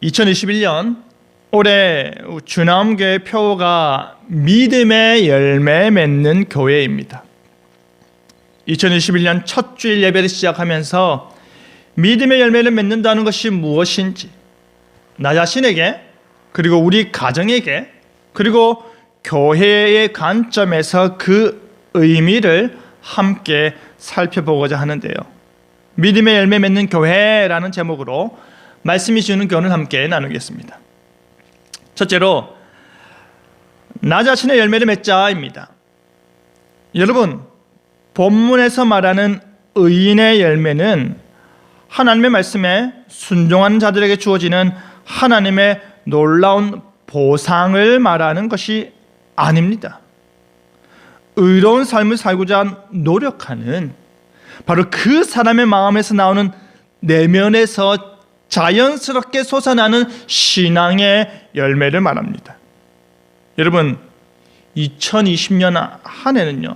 2021년 올해 주남교회 표어가 믿음의 열매 맺는 교회입니다. 2021년 첫 주일 예배를 시작하면서 믿음의 열매를 맺는다는 것이 무엇인지, 나 자신에게, 그리고 우리 가정에게, 그리고 교회의 관점에서 그 의미를 함께 살펴보고자 하는데요. 믿음의 열매 맺는 교회라는 제목으로 말씀이 주는 교훈을 함께 나누겠습니다. 첫째로, 나 자신의 열매를 맺자입니다. 여러분, 본문에서 말하는 의인의 열매는 하나님의 말씀에 순종하는 자들에게 주어지는 하나님의 놀라운 보상을 말하는 것이 아닙니다. 의로운 삶을 살고자 노력하는 바로 그 사람의 마음에서 나오는 내면에서 자연스럽게 솟아나는 신앙의 열매를 말합니다. 여러분, 2020년 한 해는요,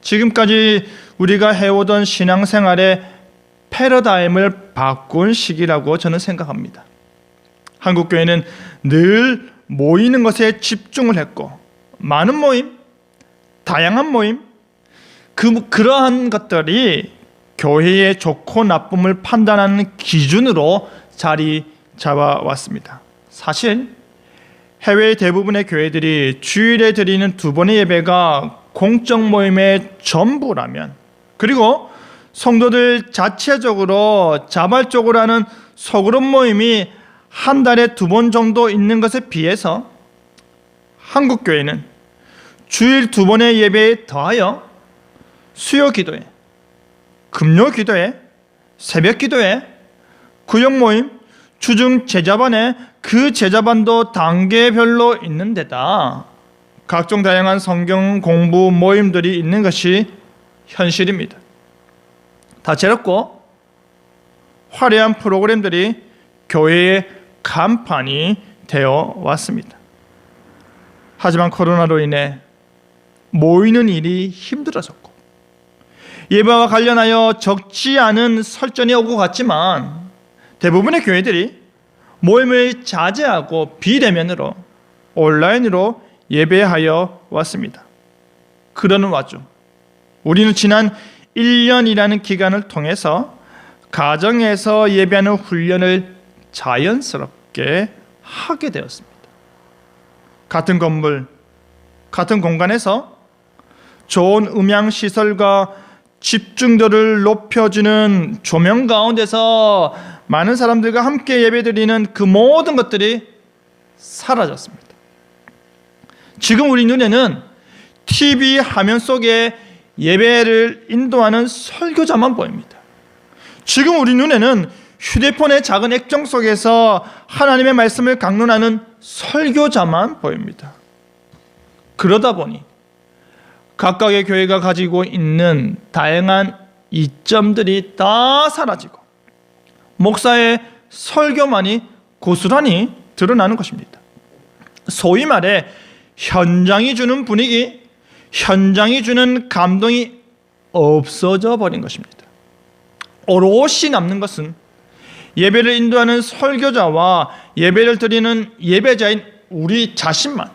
지금까지 우리가 해오던 신앙생활의 패러다임을 바꾼 시기라고 저는 생각합니다. 한국교회는 늘 모이는 것에 집중을 했고, 많은 모임, 다양한 모임, 그러한 것들이 교회의 좋고 나쁨을 판단하는 기준으로 자리 잡아왔습니다. 사실 해외 대부분의 교회들이 주일에 드리는 두 번의 예배가 공적 모임의 전부라면, 그리고 성도들 자체적으로 자발적으로 하는 소그룹 모임이 한 달에 2번 정도 있는 것에 비해서 한국교회는 주일 2번의 예배에 더하여 수요 기도회, 금요 기도회, 새벽 기도회, 구역 모임, 주중 제자반에 그 제자반도 단계별로 있는 데다 각종 다양한 성경 공부 모임들이 있는 것이 현실입니다. 다채롭고 화려한 프로그램들이 교회의 간판이 되어 왔습니다. 하지만 코로나로 인해 모이는 일이 힘들어졌고, 예배와 관련하여 적지 않은 설전이 오고 갔지만 대부분의 교회들이 모임을 자제하고 비대면으로 온라인으로 예배하여 왔습니다. 그러는 와중 우리는 지난 1년이라는 기간을 통해서 가정에서 예배하는 훈련을 자연스럽게 하게 되었습니다. 같은 건물, 같은 공간에서 좋은 음향 시설과 집중도를 높여주는 조명 가운데서 많은 사람들과 함께 예배드리는 그 모든 것들이 사라졌습니다. 지금 우리 눈에는 TV 화면 속에 예배를 인도하는 설교자만 보입니다. 지금 우리 눈에는 휴대폰의 작은 액정 속에서 하나님의 말씀을 강론하는 설교자만 보입니다. 그러다 보니 각각의 교회가 가지고 있는 다양한 이점들이 다 사라지고 목사의 설교만이 고스란히 드러나는 것입니다. 소위 말해 현장이 주는 분위기, 현장이 주는 감동이 없어져 버린 것입니다. 오롯이 남는 것은 예배를 인도하는 설교자와 예배를 드리는 예배자인 우리 자신만,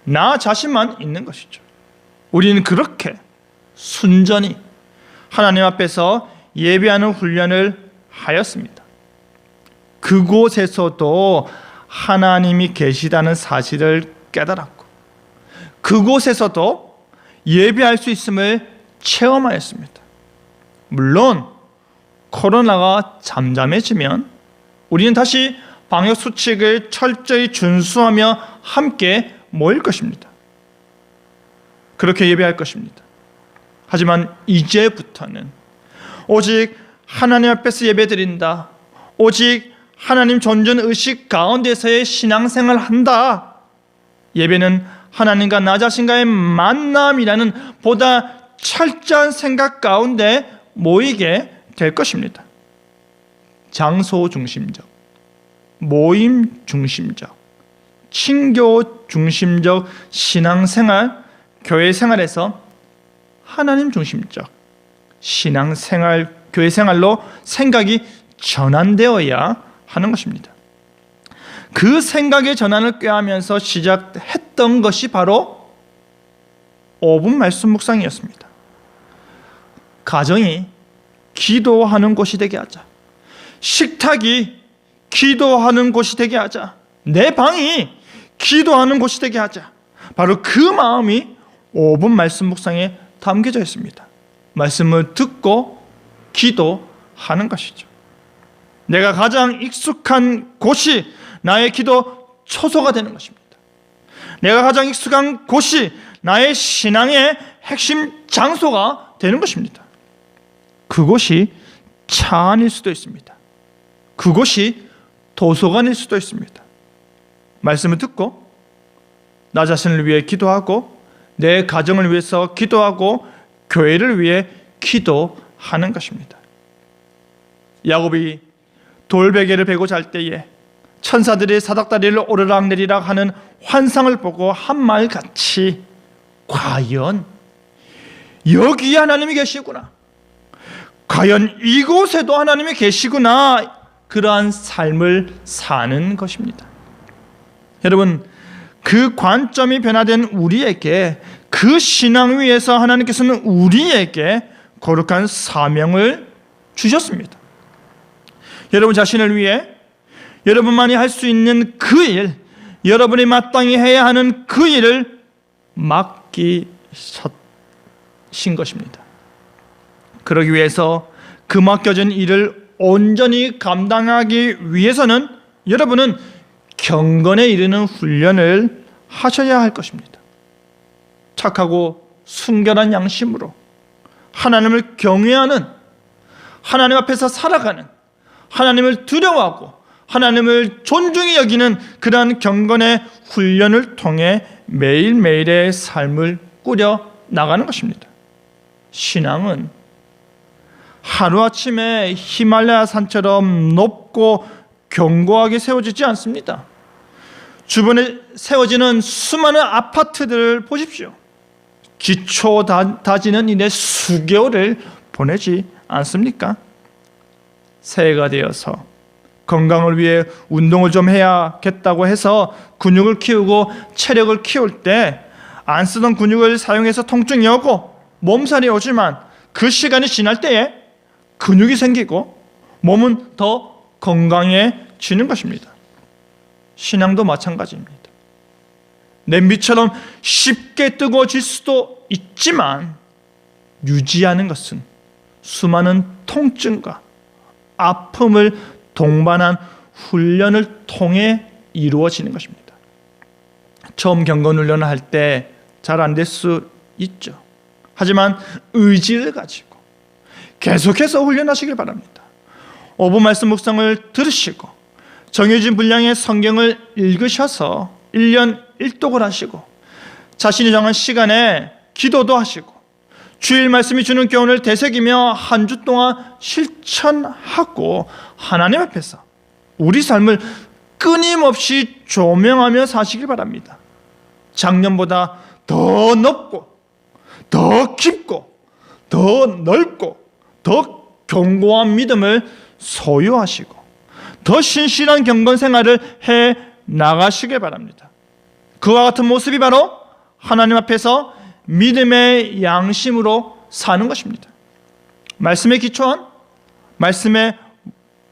나 자신만 있는 것이죠. 우리는 그렇게 순전히 하나님 앞에서 예배하는 훈련을 하였습니다. 그곳에서도 하나님이 계시다는 사실을 깨달았고, 그곳에서도 예배할 수 있음을 체험하였습니다. 물론 코로나가 잠잠해지면 우리는 다시 방역 수칙을 철저히 준수하며 함께 모일 것입니다. 그렇게 예배할 것입니다. 하지만 이제부터는 오직 하나님 앞에서 예배드린다, 오직 하나님 존전 의식 가운데서의 신앙생활을 한다, 예배는 하나님과 나 자신과의 만남이라는 보다 철저한 생각 가운데 모이게 될 것입니다. 장소 중심적, 모임 중심적, 친교 중심적 신앙생활, 교회 생활에서 하나님 중심적 신앙생활, 교회 생활로 생각이 전환되어야 하는 것입니다. 그 생각의 전환을 꾀하면서 시작했던 것이 바로 5분 말씀 묵상이었습니다. 가정이 기도하는 곳이 되게 하자. 식탁이 기도하는 곳이 되게 하자. 내 방이 기도하는 곳이 되게 하자. 바로 그 마음이 5분 말씀 묵상에 담겨져 있습니다. 말씀을 듣고 기도하는 것이죠. 내가 가장 익숙한 곳이 나의 기도 초소가 되는 것입니다. 내가 가장 익숙한 곳이 나의 신앙의 핵심 장소가 되는 것입니다. 그곳이 차 안일 수도 있습니다. 그곳이 도서관일 수도 있습니다. 말씀을 듣고 나 자신을 위해 기도하고 내 가정을 위해서 기도하고 교회를 위해 기도하는 것입니다. 야곱이 돌베개를 베고 잘 때에 천사들이 사닥다리를 오르락내리락 하는 환상을 보고 한 말같이 과연 여기에 하나님이 계시구나, 과연 이곳에도 하나님이 계시구나, 그러한 삶을 사는 것입니다. 여러분, 그 관점이 변화된 우리에게, 그 신앙 위에서 하나님께서는 우리에게 거룩한 사명을 주셨습니다. 여러분 자신을 위해 여러분만이 할 수 있는 그 일, 여러분이 마땅히 해야 하는 그 일을 맡기신 것입니다. 그러기 위해서 그 맡겨진 일을 온전히 감당하기 위해서는 여러분은 경건에 이르는 훈련을 하셔야 할 것입니다. 착하고 순결한 양심으로 하나님을 경외하는, 하나님 앞에서 살아가는, 하나님을 두려워하고 하나님을 존중히 여기는 그러한 경건의 훈련을 통해 매일매일의 삶을 꾸려 나가는 것입니다. 신앙은 하루아침에 히말라야 산처럼 높고 견고하게 세워지지 않습니다. 주변에 세워지는 수많은 아파트들을 보십시오. 기초 다지는 일에 수개월을 보내지 않습니까? 새해가 되어서 건강을 위해 운동을 좀 해야겠다고 해서 근육을 키우고 체력을 키울 때 안 쓰던 근육을 사용해서 통증이 오고 몸살이 오지만 그 시간이 지날 때에 근육이 생기고 몸은 더 건강해지는 것입니다. 신앙도 마찬가지입니다. 냄비처럼 쉽게 뜨거워질 수도 있지만 유지하는 것은 수많은 통증과 아픔을 동반한 훈련을 통해 이루어지는 것입니다. 처음 경건 훈련을 할 때 잘 안 될 수 있죠. 하지만 의지를 가지고 계속해서 훈련하시길 바랍니다. 5분 말씀 묵상을 들으시고 정해진 분량의 성경을 읽으셔서 1년 1독을 하시고 자신이 정한 시간에 기도도 하시고 주일 말씀이 주는 교훈을 되새기며 한 주 동안 실천하고 하나님 앞에서 우리 삶을 끊임없이 조명하며 사시길 바랍니다. 작년보다 더 높고 더 깊고 더 넓고 더 견고한 믿음을 소유하시고 더 신실한 경건 생활을 해 나가시길 바랍니다. 그와 같은 모습이 바로 하나님 앞에서 믿음의 양심으로 사는 것입니다. 말씀에 기초한 말씀의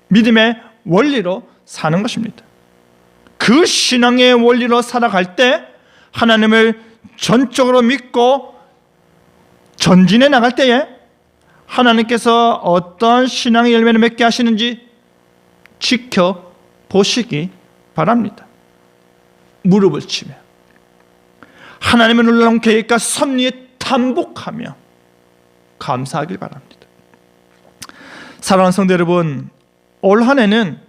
믿음의 원리로 사는 것입니다. 그 신앙의 원리로 살아갈 때 하나님을 전적으로 믿고 전진해 나갈 때에 하나님께서 어떤 신앙의 열매를 맺게 하시는지 지켜보시기 바랍니다. 무릎을 치며 하나님의 놀라운 계획과 섭리에 탄복하며 감사하길 바랍니다. 사랑하는 성도 여러분, 올 한 해는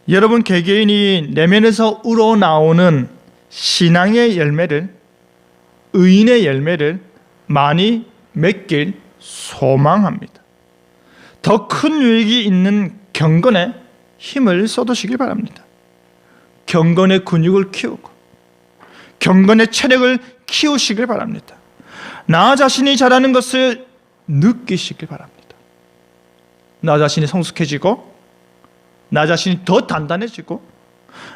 여러분 개개인이 내면에서 우러나오는 신앙의 열매를, 의인의 열매를 많이 맺길 소망합니다. 더 큰 유익이 있는 경건에 힘을 쏟으시길 바랍니다. 경건의 근육을 키우고 경건의 체력을 키우시길 바랍니다. 나 자신이 잘하는 것을 느끼시길 바랍니다. 나 자신이 성숙해지고 나 자신이 더 단단해지고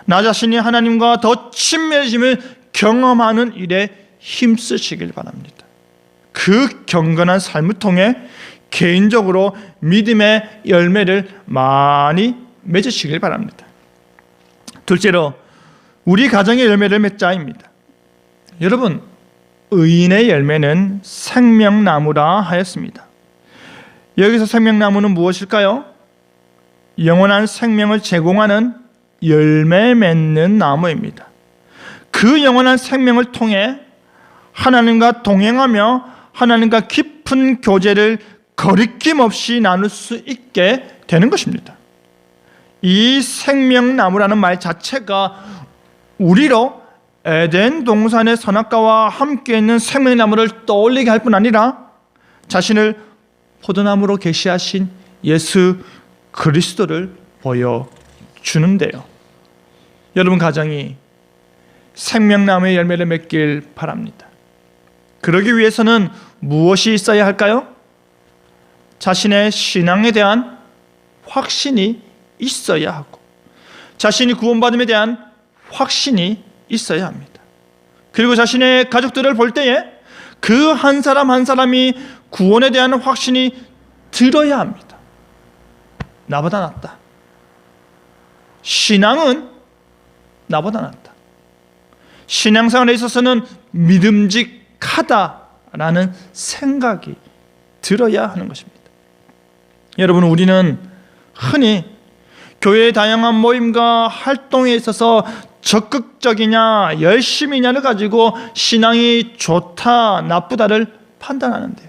나 자신이 하나님과 더 친밀해짐을 경험하는 일에 힘쓰시길 바랍니다. 그 경건한 삶을 통해 개인적으로 믿음의 열매를 많이 맺으시길 바랍니다. 둘째로 우리 가정의 열매를 맺자입니다. 여러분, 의인의 열매는 생명나무라 하였습니다. 여기서 생명나무는 무엇일까요? 영원한 생명을 제공하는 열매 맺는 나무입니다. 그 영원한 생명을 통해 하나님과 동행하며 하나님과 깊은 교제를 거리낌 없이 나눌 수 있게 되는 것입니다. 이 생명나무라는 말 자체가 우리로 에덴 동산의 선악과와 함께 있는 생명나무를 떠올리게 할 뿐 아니라 자신을 포도나무로 계시하신 예수 그리스도를 보여주는데요. 여러분 가정이 생명나무의 열매를 맺길 바랍니다. 그러기 위해서는 무엇이 있어야 할까요? 자신의 신앙에 대한 확신이 있어야 하고 자신이 구원받음에 대한 확신이 있어야 합니다. 그리고 자신의 가족들을 볼 때에 그 한 사람 한 사람이 구원에 대한 확신이 들어야 합니다. 나보다 낫다. 신앙은 나보다 낫다. 신앙생활에 있어서는 믿음직하다라는 생각이 들어야 하는 것입니다. 여러분, 우리는 흔히 교회의 다양한 모임과 활동에 있어서 적극적이냐 열심히냐를 가지고 신앙이 좋다 나쁘다를 판단하는데요.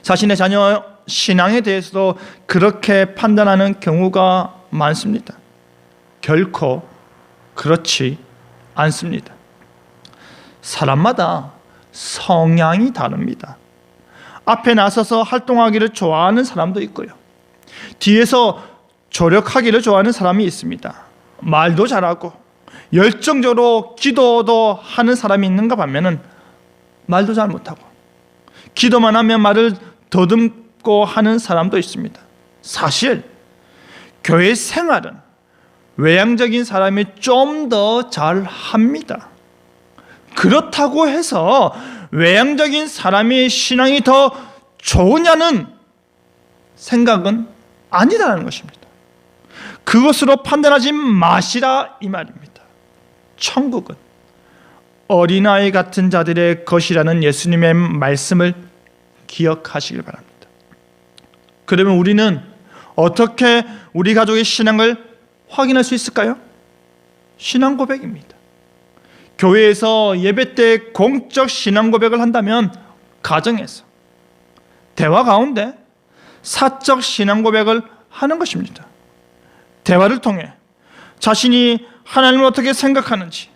자신의 자녀 신앙에 대해서도 그렇게 판단하는 경우가 많습니다. 결코 그렇지 않습니다. 사람마다 성향이 다릅니다. 앞에 나서서 활동하기를 좋아하는 사람도 있고요. 뒤에서 조력하기를 좋아하는 사람이 있습니다. 말도 잘하고 열정적으로 기도도 하는 사람이 있는가 하면은 말도 잘 못하고 기도만 하면 말을 더듬고 하는 사람도 있습니다. 사실 교회 생활은 외향적인 사람이 좀 더 잘합니다. 그렇다고 해서 외향적인 사람이 신앙이 더 좋으냐는 생각은 아니라는 것입니다. 그것으로 판단하지 마시라 이 말입니다. 천국은 어린아이 같은 자들의 것이라는 예수님의 말씀을 기억하시길 바랍니다. 그러면 우리는 어떻게 우리 가족의 신앙을 확인할 수 있을까요? 신앙 고백입니다. 교회에서 예배 때 공적 신앙 고백을 한다면 가정에서 대화 가운데 사적 신앙 고백을 하는 것입니다. 대화를 통해 자신이 하나님을 어떻게 생각하는지,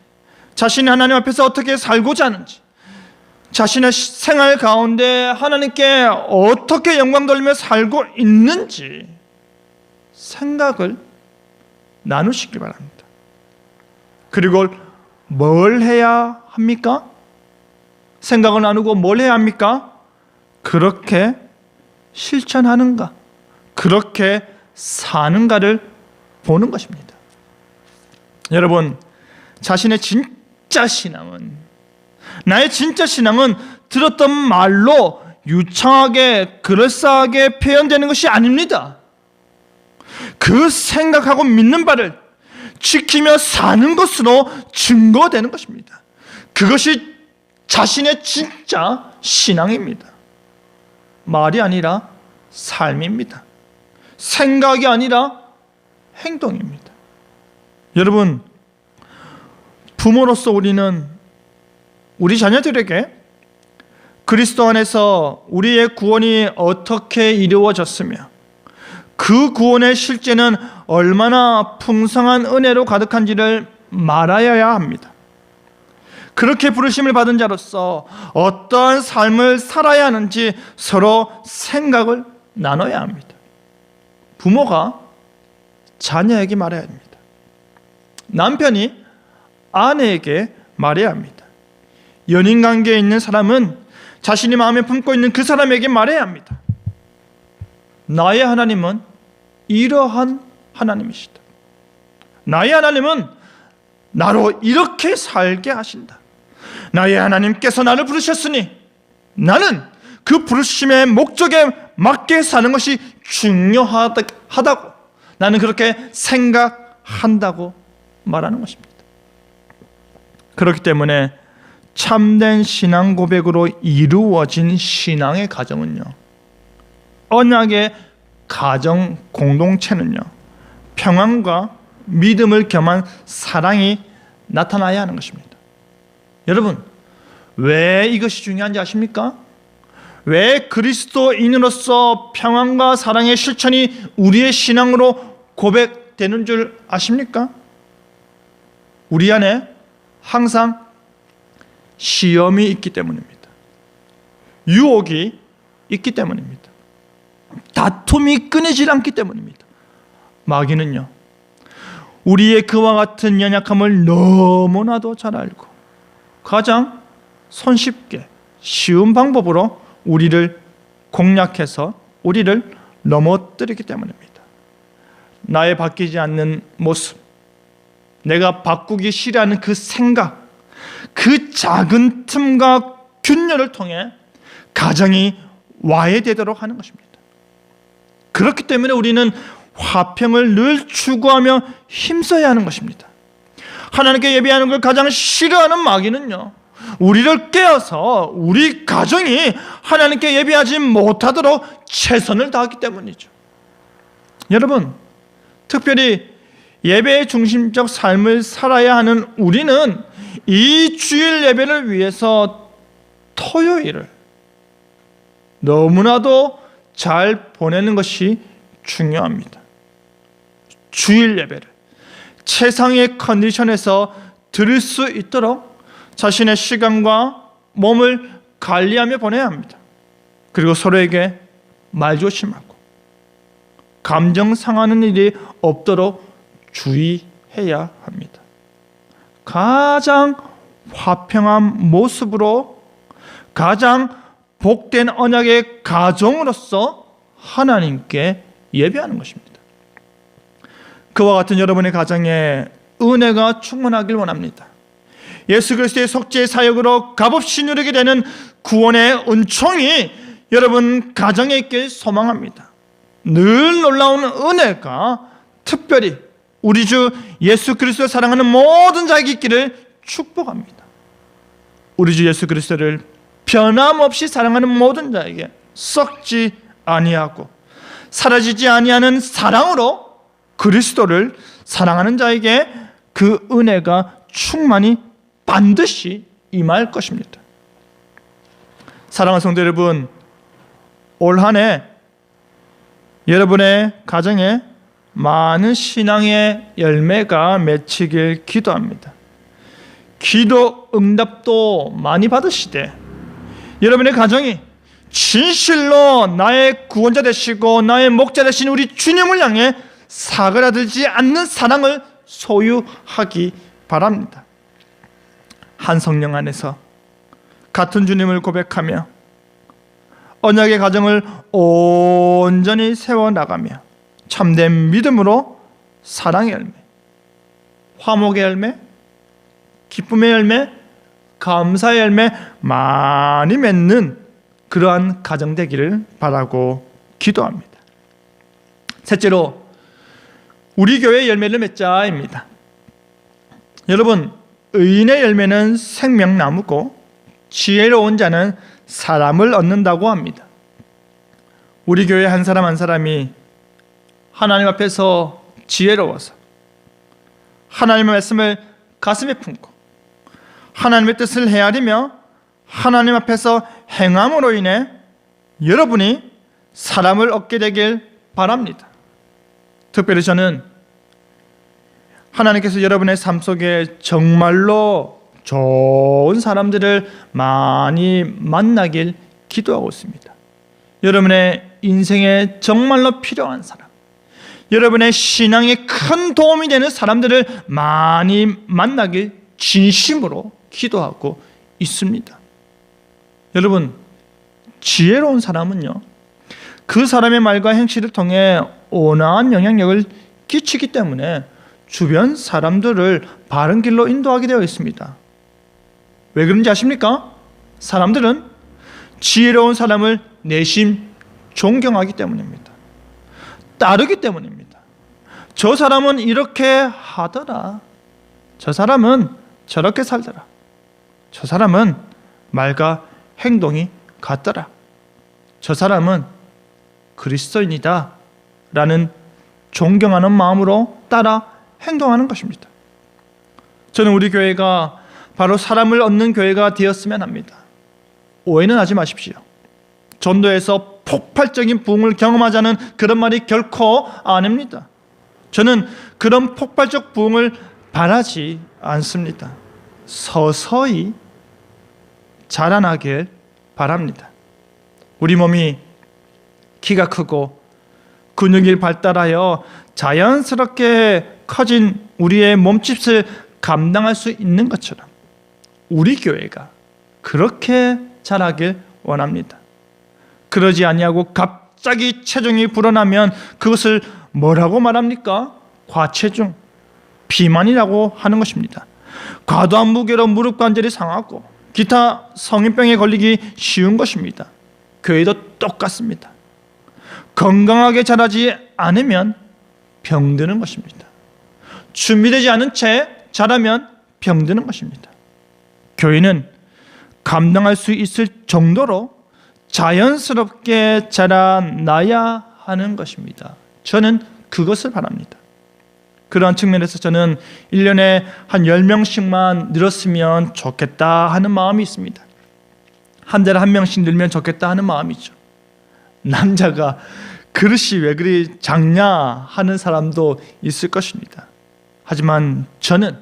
자신이 하나님 앞에서 어떻게 살고자 하는지, 자신의 생활 가운데 하나님께 어떻게 영광 돌리며 살고 있는지 생각을 나누시길 바랍니다. 그리고 뭘 해야 합니까? 생각을 나누고 뭘 해야 합니까? 그렇게 실천하는가, 그렇게 사는가를 보는 것입니다. 여러분, 자신의 진짜 신앙은, 나의 진짜 신앙은 들었던 말로 유창하게 그럴싸하게 표현되는 것이 아닙니다. 그 생각하고 믿는 바를 지키며 사는 것으로 증거되는 것입니다. 그것이 자신의 진짜 신앙입니다. 말이 아니라 삶입니다. 생각이 아니라 행동입니다. 여러분, 부모로서 우리는 우리 자녀들에게 그리스도 안에서 우리의 구원이 어떻게 이루어졌으며 그 구원의 실제는 얼마나 풍성한 은혜로 가득한지를 말하여야 합니다. 그렇게 부르심을 받은 자로서 어떠한 삶을 살아야 하는지 서로 생각을 나눠야 합니다. 부모가 자녀에게 말해야 합니다. 남편이 아내에게 말해야 합니다. 연인 관계에 있는 사람은 자신이 마음에 품고 있는 그 사람에게 말해야 합니다. 나의 하나님은 이러한 하나님이시다. 나의 하나님은 나로 이렇게 살게 하신다. 나의 하나님께서 나를 부르셨으니 나는 그 부르심의 목적에 맞게 사는 것이 중요하다고 나는 그렇게 생각한다고 말하는 것입니다. 그렇기 때문에 참된 신앙 고백으로 이루어진 신앙의 가정은요, 언약의 가정 공동체는요, 평안과 믿음을 겸한 사랑이 나타나야 하는 것입니다. 여러분, 왜 이것이 중요한지 아십니까? 왜 그리스도인으로서 평안과 사랑의 실천이 우리의 신앙으로 고백되는 줄 아십니까? 우리 안에 항상 시험이 있기 때문입니다. 유혹이 있기 때문입니다. 다툼이 끊이질 않기 때문입니다. 마귀는요, 우리의 그와 같은 연약함을 너무나도 잘 알고 가장 손쉽게 쉬운 방법으로 우리를 공략해서 우리를 넘어뜨리기 때문입니다. 나의 바뀌지 않는 모습, 내가 바꾸기 싫어하는 그 생각, 그 작은 틈과 균열을 통해 가정이 와해되도록 하는 것입니다. 그렇기 때문에 우리는 화평을 늘 추구하며 힘써야 하는 것입니다. 하나님께 예배하는 걸 가장 싫어하는 마귀는요, 우리를 깨어서 우리 가정이 하나님께 예배하지 못하도록 최선을 다하기 때문이죠. 여러분, 특별히 예배의 중심적 삶을 살아야 하는 우리는 이 주일 예배를 위해서 토요일을 너무나도 잘 보내는 것이 중요합니다. 주일 예배를 최상의 컨디션에서 드릴 수 있도록 자신의 시간과 몸을 관리하며 보내야 합니다. 그리고 서로에게 말조심하고 감정 상하는 일이 없도록 주의해야 합니다. 가장 화평한 모습으로 가장 복된 언약의 가정으로서 하나님께 예배하는 것입니다. 그와 같은 여러분의 가정에 은혜가 충만하길 원합니다. 예수 그리스도의 속죄의 사역으로 값없이 누리게 되는 구원의 은총이 여러분 가정에 있길 소망합니다. 늘 놀라운 은혜가 특별히 우리 주 예수 그리스도를 사랑하는 모든 자에게 있기를 축복합니다. 우리 주 예수 그리스도를 변함없이 사랑하는 모든 자에게 썩지 아니하고 사라지지 아니하는 사랑으로 그리스도를 사랑하는 자에게 그 은혜가 충만히 반드시 임할 것입니다. 사랑하는 성도 여러분, 올 한 해 여러분의 가정에 많은 신앙의 열매가 맺히길 기도합니다. 기도 응답도 많이 받으시되 여러분의 가정이 진실로 나의 구원자 되시고 나의 목자 되신 우리 주님을 향해 사그라들지 않는 사랑을 소유하기 바랍니다. 한 성령 안에서 같은 주님을 고백하며 언약의 가정을 온전히 세워나가며 참된 믿음으로 사랑의 열매, 화목의 열매, 기쁨의 열매, 감사의 열매 많이 맺는 그러한 가정 되기를 바라고 기도합니다. 셋째로 우리 교회의 열매를 맺자입니다. 여러분, 의인의 열매는 생명나무고 지혜로운 자는 사람을 얻는다고 합니다. 우리 교회 한 사람 한 사람이 하나님 앞에서 지혜로워서 하나님의 말씀을 가슴에 품고 하나님의 뜻을 헤아리며 하나님 앞에서 행함으로 인해 여러분이 사람을 얻게 되길 바랍니다. 특별히 저는 하나님께서 여러분의 삶 속에 정말로 좋은 사람들을 많이 만나길 기도하고 있습니다. 여러분의 인생에 정말로 필요한 사람, 여러분의 신앙에 큰 도움이 되는 사람들을 많이 만나길 진심으로 기도하고 있습니다. 여러분, 지혜로운 사람은요, 그 사람의 말과 행실을 통해 온화한 영향력을 끼치기 때문에 주변 사람들을 바른 길로 인도하게 되어 있습니다. 왜 그런지 아십니까? 사람들은 지혜로운 사람을 내심 존경하기 때문입니다. 따르기 때문입니다. 저 사람은 이렇게 하더라. 저 사람은 저렇게 살더라. 저 사람은 말과 행동이 같더라. 저 사람은 그리스도인이다 라는 존경하는 마음으로 따라 행동하는 것입니다. 저는 우리 교회가 바로 사람을 얻는 교회가 되었으면 합니다. 오해는 하지 마십시오. 전도에서 폭발적인 부흥을 경험하자는 그런 말이 결코 아닙니다. 저는 그런 폭발적 부흥을 바라지 않습니다. 서서히 자라나길 바랍니다. 우리 몸이 키가 크고 근육이 발달하여 자연스럽게 커진 우리의 몸집을 감당할 수 있는 것처럼 우리 교회가 그렇게 자라길 원합니다. 그러지 아니하고 갑자기 체중이 불어나면 그것을 뭐라고 말합니까? 과체중, 비만이라고 하는 것입니다. 과도한 무게로 무릎 관절이 상하고 기타 성인병에 걸리기 쉬운 것입니다. 교회도 똑같습니다. 건강하게 자라지 않으면 병드는 것입니다. 준비되지 않은 채 자라면 병드는 것입니다. 교회는 감당할 수 있을 정도로 자연스럽게 자라나야 하는 것입니다. 저는 그것을 바랍니다. 그러한 측면에서 저는 1년에 한 10명씩만 늘었으면 좋겠다 하는 마음이 있습니다. 한 달에 한 명씩 늘면 좋겠다 하는 마음이죠. 남자가 그릇이 왜 그리 작냐 하는 사람도 있을 것입니다. 하지만 저는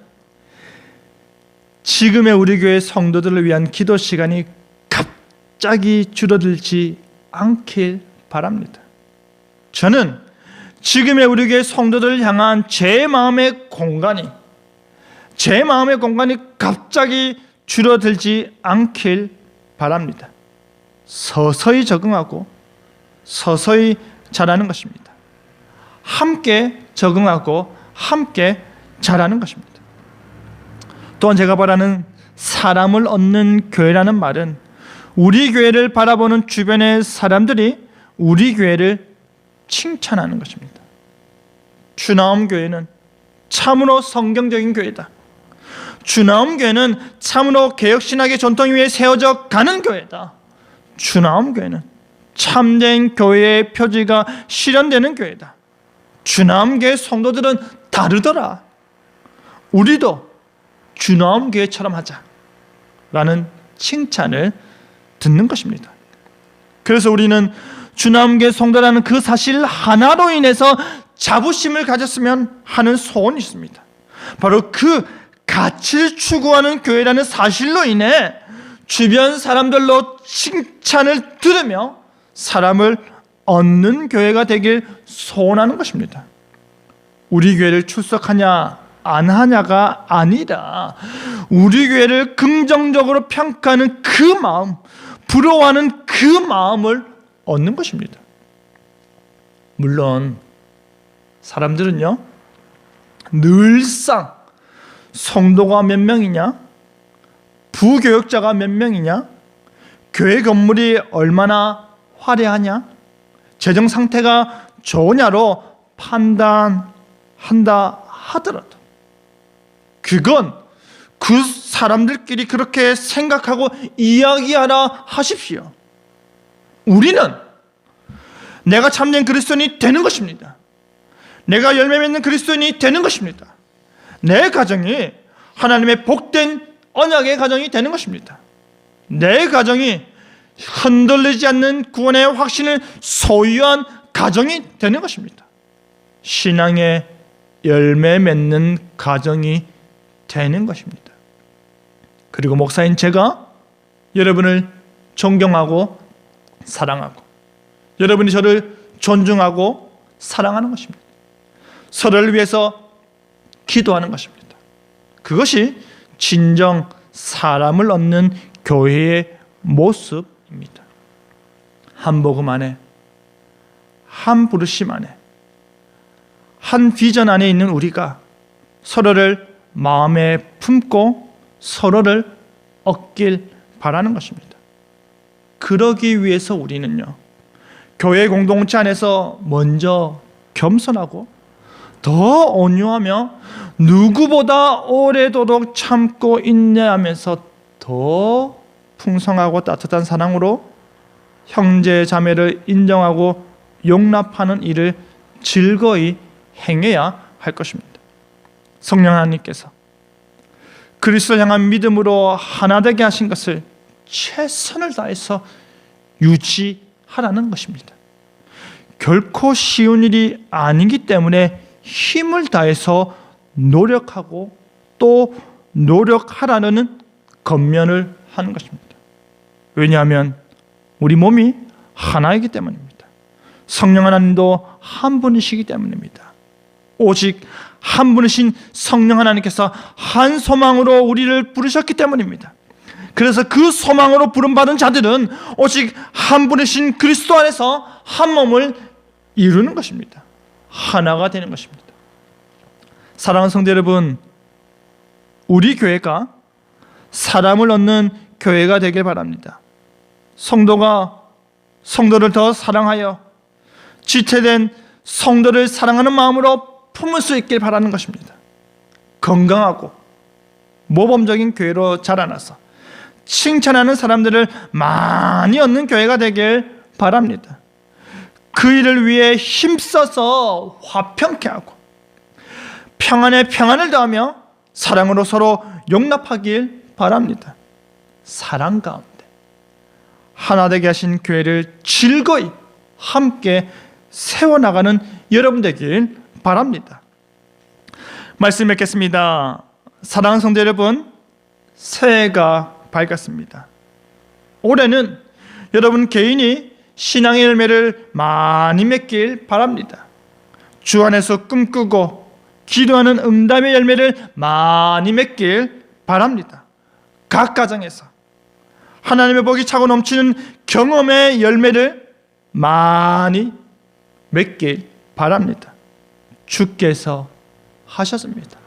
지금의 우리 교회 성도들을 위한 기도 시간이 갑자기 줄어들지 않길 바랍니다. 저는 지금의 우리 교회 성도들을 향한 제 마음의 공간이 갑자기 줄어들지 않길 바랍니다. 서서히 적응하고 서서히 자라는 것입니다. 함께 적응하고 함께 자라는 것입니다. 또한 제가 바라는 사람을 얻는 교회라는 말은 우리 교회를 바라보는 주변의 사람들이 우리 교회를 칭찬하는 것입니다. 주나움 교회는 참으로 성경적인 교회다. 주나움 교회는 참으로 개혁신학의 전통 위에 세워져 가는 교회다. 주나움 교회는 참된 교회의 표지가 실현되는 교회다. 주나움 교회 성도들은 다르더라. 우리도 주나움 교회처럼 하자 라는 칭찬을 듣는 것입니다. 그래서 우리는 주나움 교회 성도라는 그 사실 하나로 인해서 자부심을 가졌으면 하는 소원이 있습니다. 바로 그 가치를 추구하는 교회라는 사실로 인해 주변 사람들로 칭찬을 들으며 사람을 얻는 교회가 되길 소원하는 것입니다. 우리 교회를 출석하냐 안 하냐가 아니라 우리 교회를 긍정적으로 평가하는 그 마음, 부러워하는 그 마음을 얻는 것입니다. 물론 사람들은요 늘상 성도가 몇 명이냐, 부교역자가 몇 명이냐, 교회 건물이 얼마나 화려하냐, 재정 상태가 좋으냐로 판단한다 하더라도 그건 그 사람들끼리 그렇게 생각하고 이야기하라 하십시오. 우리는 내가 참된 그리스도인이 되는 것입니다. 내가 열매 맺는 그리스도인이 되는 것입니다. 내 가정이 하나님의 복된 언약의 가정이 되는 것입니다. 내 가정이 흔들리지 않는 구원의 확신을 소유한 가정이 되는 것입니다. 신앙의 열매 맺는 가정이 되는 것입니다. 그리고 목사인 제가 여러분을 존경하고 사랑하고 여러분이 저를 존중하고 사랑하는 것입니다. 서로를 위해서 기도하는 것입니다. 그것이 진정 사람을 얻는 교회의 모습입니다. 한 복음 안에, 한 부르심 안에, 한 비전 안에 있는 우리가 서로를 마음에 품고 서로를 얻길 바라는 것입니다. 그러기 위해서 우리는요, 교회 공동체 안에서 먼저 겸손하고 더 온유하며 누구보다 오래도록 참고 인내하면서 더 풍성하고 따뜻한 사랑으로 형제 자매를 인정하고 용납하는 일을 즐거이 행해야 할 것입니다. 성령 하나님께서 그리스도를 향한 믿음으로 하나 되게 하신 것을 최선을 다해서 유지하라는 것입니다. 결코 쉬운 일이 아니기 때문에 힘을 다해서 노력하고 또 노력하라는 권면을 하는 것입니다. 왜냐하면 우리 몸이 하나이기 때문입니다. 성령 하나님도 한 분이시기 때문입니다. 오직 한 분이신 성령 하나님께서 한 소망으로 우리를 부르셨기 때문입니다. 그래서 그 소망으로 부름받은 자들은 오직 한 분이신 그리스도 안에서 한 몸을 이루는 것입니다. 하나가 되는 것입니다. 사랑하는 성도 여러분, 우리 교회가 사람을 얻는 교회가 되길 바랍니다. 성도가 성도를 더 사랑하여 지체된 성도를 사랑하는 마음으로 품을 수 있길 바라는 것입니다. 건강하고 모범적인 교회로 자라나서 칭찬하는 사람들을 많이 얻는 교회가 되길 바랍니다. 그 일을 위해 힘써서 화평케 하고 평안에 평안을 더하며 사랑으로 서로 용납하길 바랍니다. 사랑 가운데 하나 되게 하신 교회를 즐거이 함께 세워나가는 여러분 되길 바랍니다. 말씀 맺겠습니다. 사랑하는 성도 여러분, 새해가 밝았습니다. 올해는 여러분 개인이 신앙의 열매를 많이 맺길 바랍니다. 주 안에서 꿈꾸고 기도하는 응답의 열매를 많이 맺길 바랍니다. 각 가정에서 하나님의 복이 차고 넘치는 경험의 열매를 많이 맺길 바랍니다. 주께서 하셨습니다.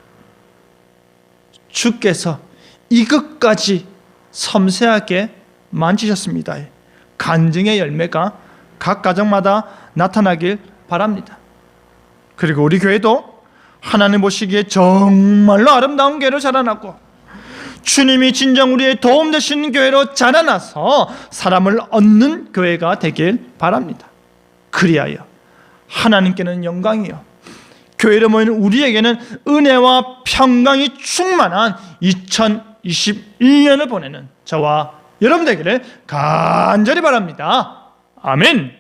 주께서 이것까지 섬세하게 만지셨습니다. 간증의 열매가 각 가정마다 나타나길 바랍니다. 그리고 우리 교회도 하나님 보시기에 정말로 아름다운 교회로 자라나고 주님이 진정 우리의 도움 되시는 교회로 자라나서 사람을 얻는 교회가 되길 바랍니다. 그리하여 하나님께는 영광이요 교회로 모이는 우리에게는 은혜와 평강이 충만한 2021년을 보내는 저와 여러분 되기를 간절히 바랍니다. 아멘.